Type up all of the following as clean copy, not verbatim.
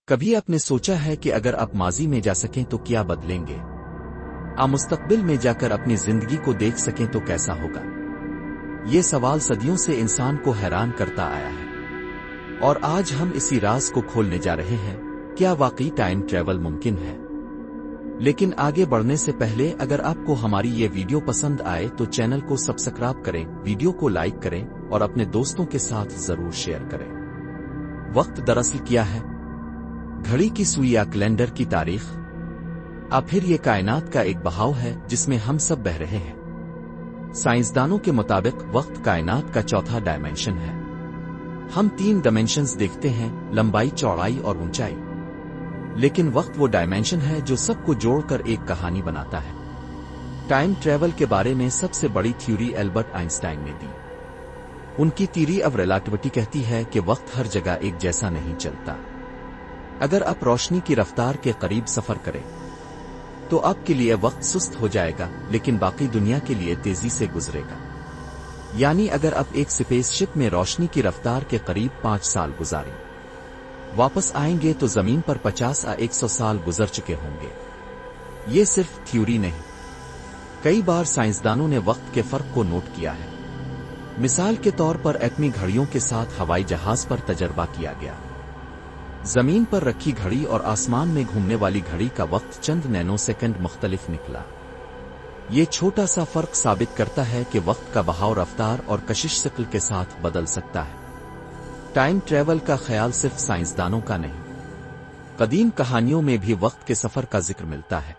کبھی آپ نے سوچا ہے کہ اگر آپ ماضی میں جا سکیں تو کیا بدلیں گے؟ آپ مستقبل میں جا کر اپنی زندگی کو دیکھ سکیں تو کیسا ہوگا؟ یہ سوال صدیوں سے انسان کو حیران کرتا آیا ہے، اور آج ہم اسی راز کو کھولنے جا رہے ہیں۔ کیا واقعی ٹائم ٹریول ممکن ہے؟ لیکن آگے بڑھنے سے پہلے اگر آپ کو ہماری یہ ویڈیو پسند آئے تو چینل کو سبسکرائب کریں، ویڈیو کو لائک کریں اور اپنے دوستوں کے ساتھ ضرور شیئر کریں۔ وقت دراصل کیا ہے؟ گھڑی کی سوئی یا کیلنڈر کی تاریخ؟ پھر یہ کائنات کا ایک بہاؤ ہے جس میں ہم سب بہہ رہے ہیں۔ سائنسدانوں کے مطابق وقت کائنات کا چوتھا ڈائمینشن ہے۔ ہم 3 ڈائمینشنز دیکھتے ہیں: لمبائی، چوڑائی اور اونچائی۔ لیکن وقت وہ ڈائمینشن ہے جو سب کو جوڑ کر ایک کہانی بناتا ہے۔ ٹائم ٹریول کے بارے میں سب سے بڑی تھیوری البرٹ آئنسٹائن نے دی۔ ان کی تھیوری آف ریلیٹیوٹی کہتی ہے کہ وقت ہر جگہ ایک جیسا نہیں چلتا۔ اگر آپ روشنی کی رفتار کے قریب سفر کریں تو آپ کے لیے وقت سست ہو جائے گا، لیکن باقی دنیا کے لیے تیزی سے گزرے گا۔ یعنی اگر آپ ایک سپیس شپ میں روشنی کی رفتار کے قریب 5 سال گزاریں، واپس آئیں گے تو زمین پر 50 یا 100 سال گزر چکے ہوں گے۔ یہ صرف تھیوری نہیں، کئی بار سائنسدانوں نے وقت کے فرق کو نوٹ کیا ہے۔ مثال کے طور پر ایٹمی گھڑیوں کے ساتھ ہوائی جہاز پر تجربہ کیا گیا۔ زمین پر رکھی گھڑی اور آسمان میں گھومنے والی گھڑی کا وقت چند نینو سیکنڈ مختلف نکلا۔ یہ چھوٹا سا فرق ثابت کرتا ہے کہ وقت کا بہاؤ رفتار اور کشش ثقل کے ساتھ بدل سکتا ہے۔ ٹائم ٹریول کا خیال صرف سائنسدانوں کا نہیں، قدیم کہانیوں میں بھی وقت کے سفر کا ذکر ملتا ہے۔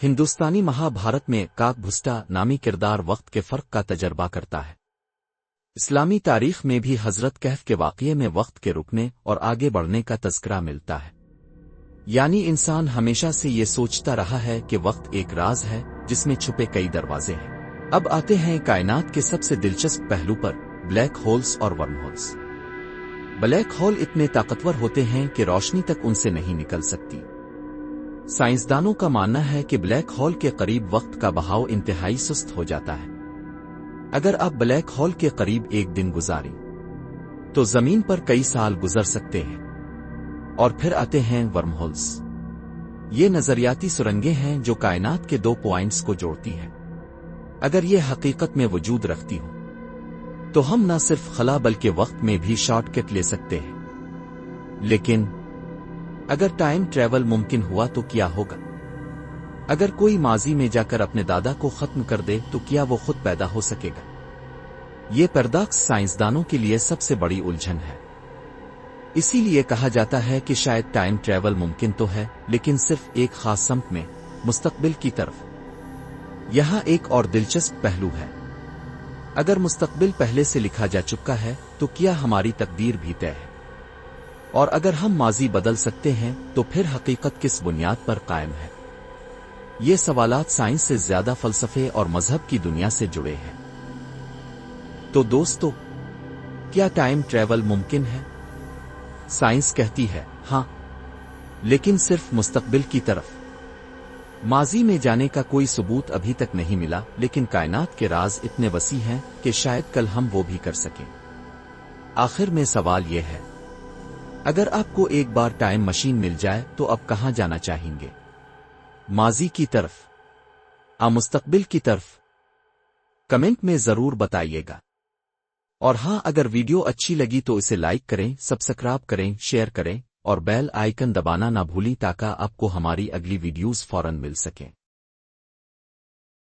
ہندوستانی مہابھارت میں کاک بھسٹا نامی کردار وقت کے فرق کا تجربہ کرتا ہے۔ اسلامی تاریخ میں بھی حضرت کہف کے واقعے میں وقت کے رکنے اور آگے بڑھنے کا تذکرہ ملتا ہے۔ یعنی انسان ہمیشہ سے یہ سوچتا رہا ہے کہ وقت ایک راز ہے جس میں چھپے کئی دروازے ہیں۔ اب آتے ہیں کائنات کے سب سے دلچسپ پہلو پر، بلیک ہولز اور ورم ہولز۔ بلیک ہول اتنے طاقتور ہوتے ہیں کہ روشنی تک ان سے نہیں نکل سکتی۔ سائنسدانوں کا ماننا ہے کہ بلیک ہول کے قریب وقت کا بہاؤ انتہائی سست ہو جاتا ہے۔ اگر آپ بلیک ہول کے قریب ایک دن گزاریں تو زمین پر کئی سال گزر سکتے ہیں۔ اور پھر آتے ہیں ورم ہولز۔ یہ نظریاتی سرنگیں ہیں جو کائنات کے 2 پوائنٹس کو جوڑتی ہیں۔ اگر یہ حقیقت میں وجود رکھتی ہو تو ہم نہ صرف خلا بلکہ وقت میں بھی شارٹ کٹ لے سکتے ہیں۔ لیکن اگر ٹائم ٹریول ممکن ہوا تو کیا ہوگا؟ اگر کوئی ماضی میں جا کر اپنے دادا کو ختم کر دے تو کیا وہ خود پیدا ہو سکے گا؟ یہ پیراڈاکس سائنسدانوں کے لیے سب سے بڑی الجھن ہے۔ اسی لیے کہا جاتا ہے کہ شاید ٹائم ٹریول ممکن تو ہے، لیکن صرف ایک خاص سمت میں، مستقبل کی طرف۔ یہاں ایک اور دلچسپ پہلو ہے۔ اگر مستقبل پہلے سے لکھا جا چکا ہے تو کیا ہماری تقدیر بھی طے ہے؟ اور اگر ہم ماضی بدل سکتے ہیں تو پھر حقیقت کس بنیاد پر قائم ہے؟ یہ سوالات سائنس سے زیادہ فلسفے اور مذہب کی دنیا سے جڑے ہیں۔ تو دوستو، کیا ٹائم ٹریول ممکن ہے؟ سائنس کہتی ہے ہاں، لیکن صرف مستقبل کی طرف۔ ماضی میں جانے کا کوئی ثبوت ابھی تک نہیں ملا، لیکن کائنات کے راز اتنے وسیع ہیں کہ شاید کل ہم وہ بھی کر سکیں۔ آخر میں سوال یہ ہے، اگر آپ کو ایک بار ٹائم مشین مل جائے تو آپ کہاں جانا چاہیں گے؟ ماضی کی طرف یا مستقبل کی طرف؟ کمنٹ میں ضرور بتائیے گا۔ اور ہاں، اگر ویڈیو اچھی لگی تو اسے لائک کریں، سبسکرائب کریں، شیئر کریں اور بیل آئیکن دبانا نہ بھولیں تاکہ آپ کو ہماری اگلی ویڈیوز فوراً مل سکیں۔